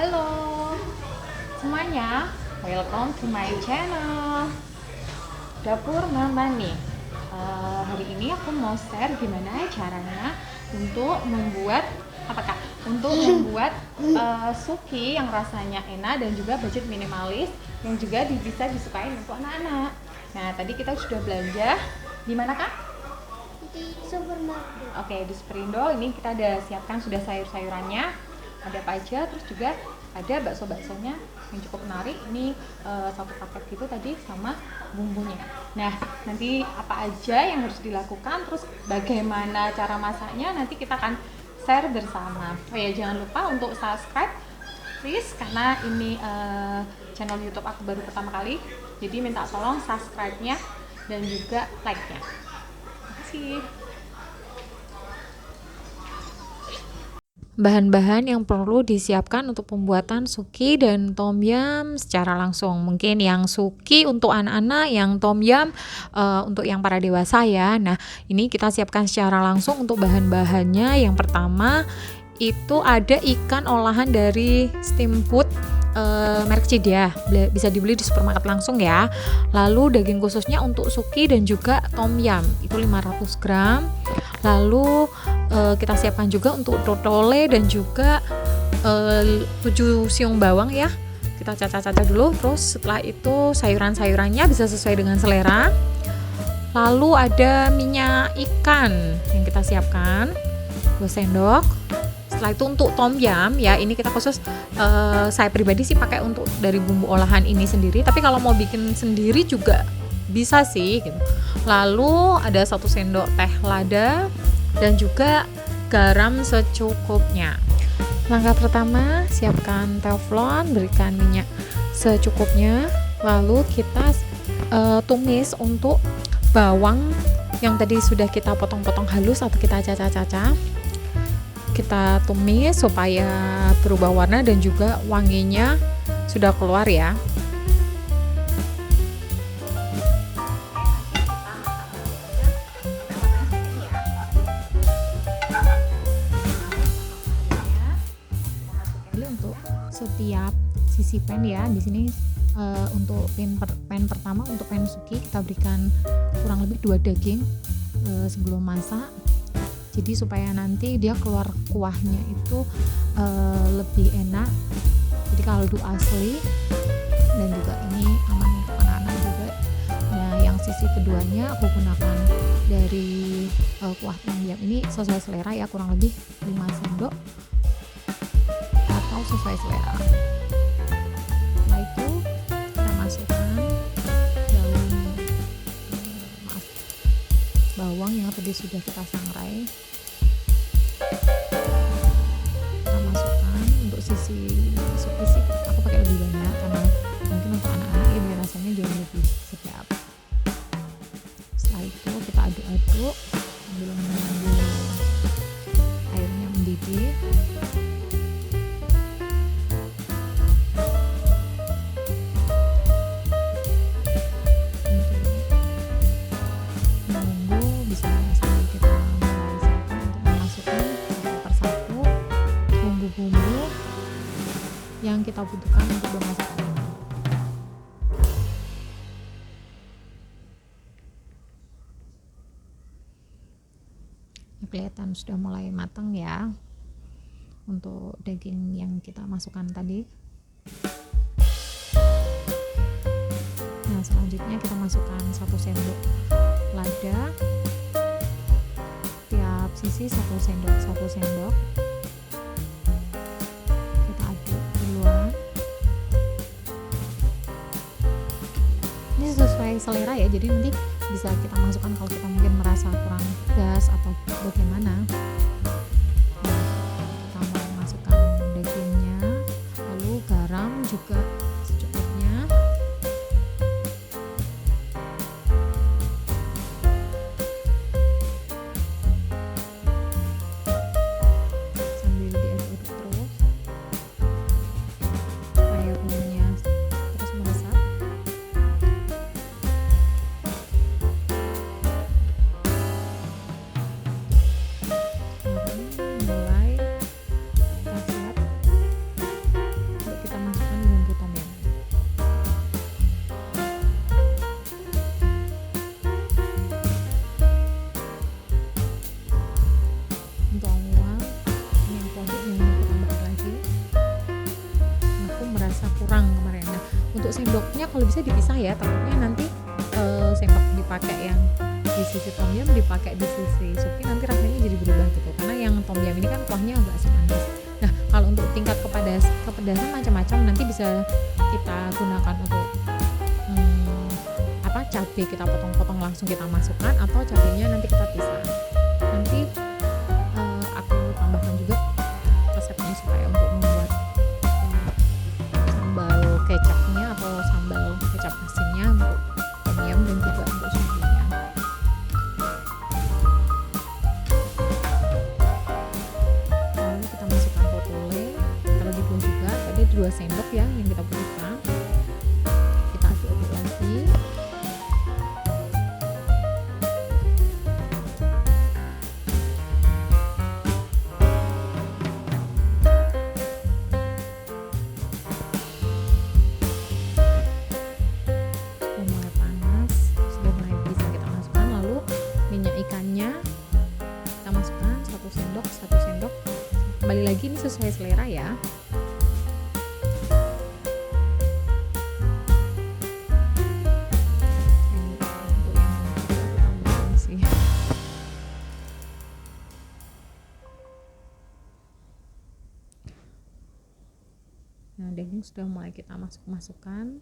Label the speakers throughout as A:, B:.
A: Halo semuanya, welcome to my channel Dapur Mama nih. Hari ini aku mau share gimana caranya untuk membuat suki yang rasanya enak dan juga budget minimalis yang juga bisa disukai untuk anak-anak. Nah, tadi kita sudah belanja di mana, Kak?
B: Di supermarket.
A: Oke, di Superindo ini kita ada siapkan sudah sayur-sayurannya, ada apa aja, terus juga ada bakso-baksonya yang cukup menarik. Ini satu paket gitu tadi sama bumbunya. Nah, nanti apa aja yang harus dilakukan, terus bagaimana cara masaknya, nanti kita akan share bersama. Oh ya, jangan lupa untuk subscribe please, karena ini channel YouTube aku baru pertama kali, jadi minta tolong subscribe-nya dan juga like-nya. Terima kasih.
C: Bahan-bahan yang perlu disiapkan untuk pembuatan suki dan tom yum secara langsung. Mungkin yang suki untuk anak-anak, yang tom yum untuk yang para dewasa ya. Nah, ini kita siapkan secara langsung untuk bahan-bahannya. Yang pertama itu ada ikan olahan dari steamboat merek Cidia, bisa dibeli di supermarket langsung ya. Lalu daging khususnya untuk suki dan juga tom yum itu 500 gram. Lalu kita siapkan juga untuk totole dan juga 7 siung bawang ya. Kita caca-caca dulu, terus setelah itu sayuran-sayurannya bisa sesuai dengan selera. Lalu ada minyak ikan yang kita siapkan 2 sendok. Setelah itu untuk tom yum ya, ini kita khusus saya pribadi sih pakai untuk dari bumbu olahan ini sendiri, tapi kalau mau bikin sendiri juga bisa sih gitu. Lalu ada 1 sendok teh lada dan juga garam secukupnya. Langkah pertama, siapkan teflon, berikan minyak secukupnya. Lalu kita tumis untuk bawang yang tadi sudah kita potong-potong halus atau kita caca-caca. Kita tumis supaya berubah warna dan juga wanginya sudah keluar ya. Jadi untuk setiap sisi pan ya, di sini untuk pan pertama untuk pan suki kita berikan kurang lebih 2 daging sebelum masak. Jadi supaya nanti dia keluar kuahnya itu lebih enak. Jadi kaldu asli dan juga ini aman untuk anak-anak juga. Nah, yang sisi keduanya aku gunakan dari kuah tom yum ini sesuai selera ya, kurang lebih 5 sendok atau sesuai selera. Setelah itu kita masukkan bawang yang tadi sudah kita sangrai. Kita masukkan untuk sisi suki sih aku pakai lebih banyak karena mungkin untuk anak-anak ya biar rasanya jauh lebih sedap. Setelah itu kita aduk-aduk sambil menunggu airnya mendidih. Bumbu yang kita butuhkan untuk memasak ini. Kelihatan sudah mulai matang ya untuk daging yang kita masukkan tadi. Nah, selanjutnya kita masukkan 1 sendok lada, tiap sisi 1 sendok. Sesuai selera ya, jadi nanti bisa kita masukkan kalau kita mungkin merasa kurang pedas atau bagaimana. Kita mau masukkan dagingnya, lalu garam juga secukupnya. Sambil diaduk-aduk terus supaya bumbunya terus meresap. ya, takutnya nanti sendok dipakai yang di sisi tom yum dipakai di sisi suki, nanti rasanya jadi berubah gitu, karena yang tom yum ini kan kuahnya agak asam manis. Nah kalau untuk tingkat kepedasan macam-macam, nanti bisa kita gunakan untuk cabai kita potong-potong langsung kita masukkan, atau cabainya nanti kita pisah. Nanti aku tambahkan juga resepnya supaya untuk membuat sambal kecapnya atau sambal kecap asinnya untuk tom yum dan juga untuk sukinya. Lalu kita masukkan totole terlebih dahulu juga, tadi 2 sendok ya yang kita butuhkan. Kita aduk-aduk lagi. Kembali lagi ini sesuai selera ya. Ini untuk yang tambahin sih. Nah daging sudah mulai kita masukkan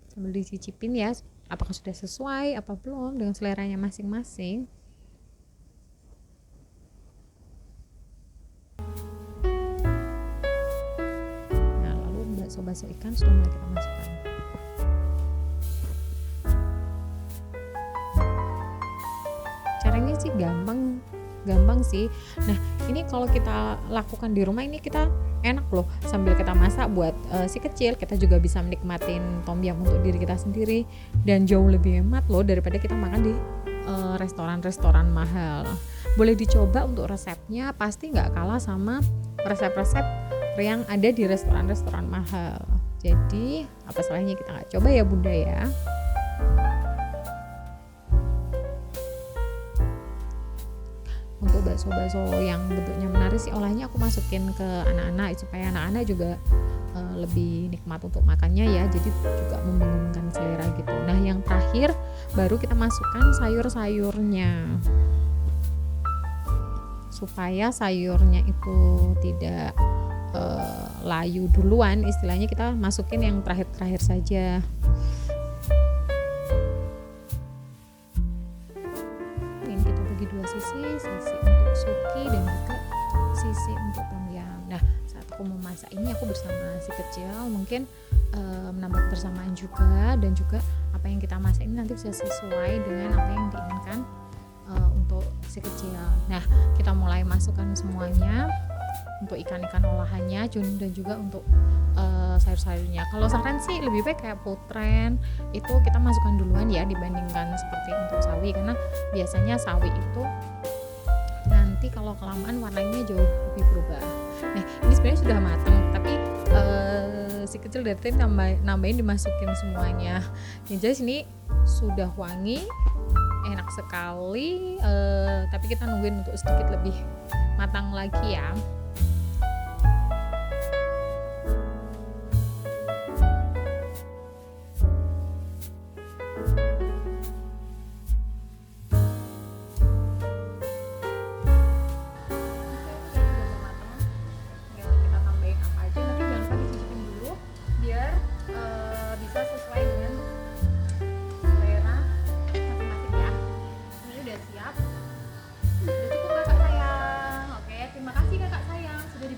C: sambil dicicipin ya, apakah sudah sesuai apa belum dengan seleranya masing-masing. Bakso ikan sudah mulai kita masukkan. Caranya sih gampang sih. Nah ini kalau kita lakukan di rumah ini kita enak loh, sambil kita masak buat si kecil, kita juga bisa menikmatin tom yum untuk diri kita sendiri, dan jauh lebih hemat loh daripada kita makan di restoran-restoran mahal. Boleh dicoba untuk resepnya, pasti nggak kalah sama resep-resep yang ada di restoran-restoran mahal. Jadi apa salahnya kita nggak coba ya bunda ya. Untuk bakso-bakso yang bentuknya menarik sih, olahnya aku masukin ke anak-anak supaya anak-anak juga lebih nikmat untuk makannya ya, jadi juga membingungkan selera gitu. Nah yang terakhir baru kita masukkan sayur-sayurnya supaya sayurnya itu tidak layu duluan, istilahnya kita masukin yang terakhir-terakhir saja. Ini kita bagi 2 sisi untuk suki dan juga sisi untuk tom yum. Nah saat aku memasak ini aku bersama si kecil, mungkin menambah kebersamaan juga, dan juga apa yang kita masak ini nanti bisa sesuai dengan apa yang diinginkan untuk si kecil. Nah kita mulai masukkan semuanya untuk ikan-ikan olahannya dan juga untuk sayur-sayurnya. Kalau saran sih lebih baik kayak putren itu kita masukkan duluan ya, dibandingkan seperti untuk sawi, karena biasanya sawi itu nanti kalau kelamaan warnanya jauh lebih berubah. Nah ini sebenarnya sudah matang, tapi si kecil dari tadi nambahin dimasukin semuanya. Yang jelas ini sudah wangi, enak sekali, tapi kita nungguin untuk sedikit lebih matang lagi ya.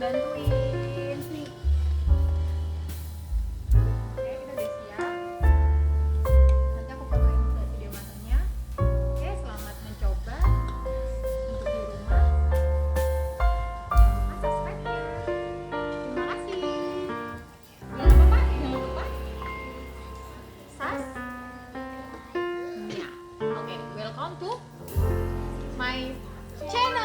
A: Bantuin nih. Oke, kita udah siap. Nanti aku fotoin juga video matangnya. Oke, selamat mencoba untuk di rumah. Jangan lupa subscribe-nya. Terima kasih. Jangan lupa Oke, welcome to my channel.